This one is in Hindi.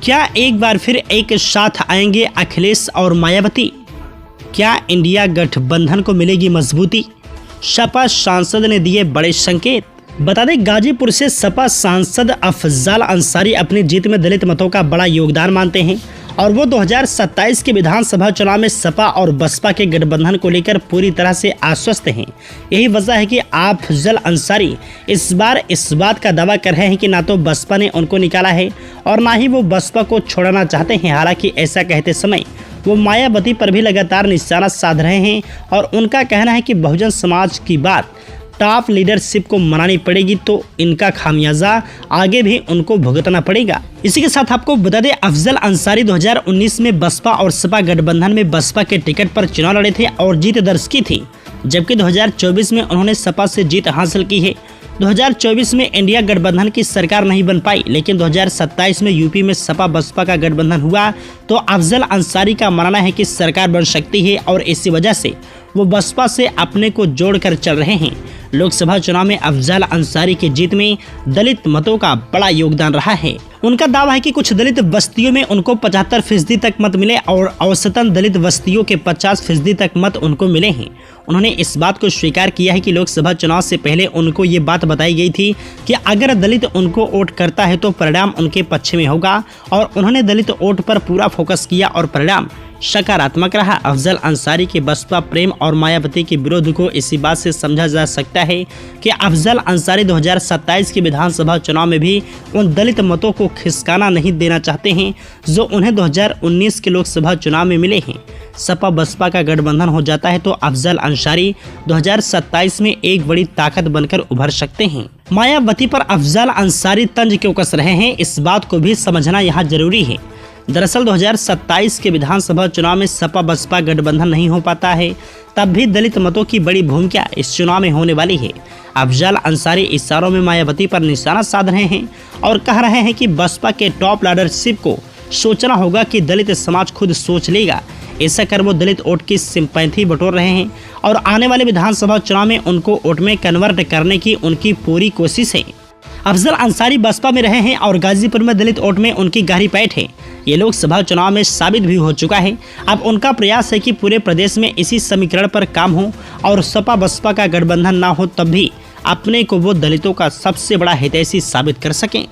क्या एक बार फिर एक साथ आएंगे अखिलेश और मायावती? क्या इंडिया गठबंधन को मिलेगी मजबूती? सपा सांसद ने दिए बड़े संकेत। बता दें, गाजीपुर से सपा सांसद अफजल अंसारी अपनी जीत में दलित मतों का बड़ा योगदान मानते हैं और वो 2027 के विधानसभा चुनाव में सपा और बसपा के गठबंधन को लेकर पूरी तरह से आश्वस्त हैं। यही वजह है कि अफजल अंसारी इस बार इस बात का दावा कर रहे हैं कि ना तो बसपा ने उनको निकाला है और ना ही वो बसपा को छोड़ना चाहते हैं। हालांकि ऐसा कहते समय वो मायावती पर भी लगातार निशाना साध रहे हैं और उनका कहना है कि बहुजन समाज की बात टॉप लीडरशिप को मनानी पड़ेगी तो इनका खामियाजा आगे भी उनको भुगतना पड़ेगा। इसी के साथ आपको बता दें, अफजल अंसारी 2019 में बसपा और सपा गठबंधन में बसपा के टिकट पर चुनाव लड़े थे और जीत दर्ज की थी, जबकि 2024 में उन्होंने सपा से जीत हासिल की है। 2024 में इंडिया गठबंधन की सरकार नहीं बन पाई, लेकिन 2027 में यूपी में सपा बसपा का गठबंधन हुआ तो अफजल अंसारी का मानना है कि सरकार बन सकती है और इसी वजह से वो बसपा से अपने को जोड़कर चल रहे हैं। लोकसभा चुनाव में अफजल अंसारी की जीत में दलित मतों का बड़ा योगदान रहा है। उनका दावा है कि कुछ दलित बस्तियों में उनको 75% तक मत मिले और औसतन दलित बस्तियों के 50% तक मत उनको मिले हैं। उन्होंने इस बात को स्वीकार किया है कि लोकसभा चुनाव से पहले उनको ये बात बताई गई थी कि अगर दलित उनको वोट करता है तो परिणाम उनके पक्ष में होगा और उन्होंने दलित वोट पर पूरा फोकस किया और परिणाम सकारात्मक रहा। अफजल अंसारी के बसपा प्रेम और मायावती के विरोध को इसी बात से समझा जा सकता है कि अफजल अंसारी 2027 के विधानसभा चुनाव में भी उन दलित मतों को खिसकाना नहीं देना चाहते हैं जो उन्हें 2019 के लोकसभा चुनाव में मिले हैं। सपा बसपा का गठबंधन हो जाता है तो अफजल अंसारी 2027 में एक बड़ी ताकत बनकर उभर सकते हैं। मायावती पर अफजल अंसारी तंज क्यों कस रहे हैं, इस बात को भी समझना यहाँ जरूरी है। दरअसल 2027 के विधानसभा चुनाव में सपा बसपा गठबंधन नहीं हो पाता है, तब भी दलित मतों की बड़ी भूमिका इस चुनाव में होने वाली है। अफजल अंसारी इशारों में मायावती पर निशाना साध रहे हैं और कह रहे हैं कि बसपा के टॉप लीडरशिप को सोचना होगा कि दलित समाज खुद सोच लेगा। ऐसा कर वो दलित वोट की सिंपैथी बटोर रहे हैं और आने वाले विधानसभा चुनाव में उनको वोट में कन्वर्ट करने की उनकी पूरी कोशिश है। अफजल अंसारी बसपा में रहे हैं और गाजीपुर में दलित वोट में उनकी गहरी पैठ है। ये लोकसभा चुनाव में साबित भी हो चुका है। अब उनका प्रयास है कि पूरे प्रदेश में इसी समीकरण पर काम हो और सपा बसपा का गठबंधन ना हो, तब भी अपने को वो दलितों का सबसे बड़ा हितैषी साबित कर सकें।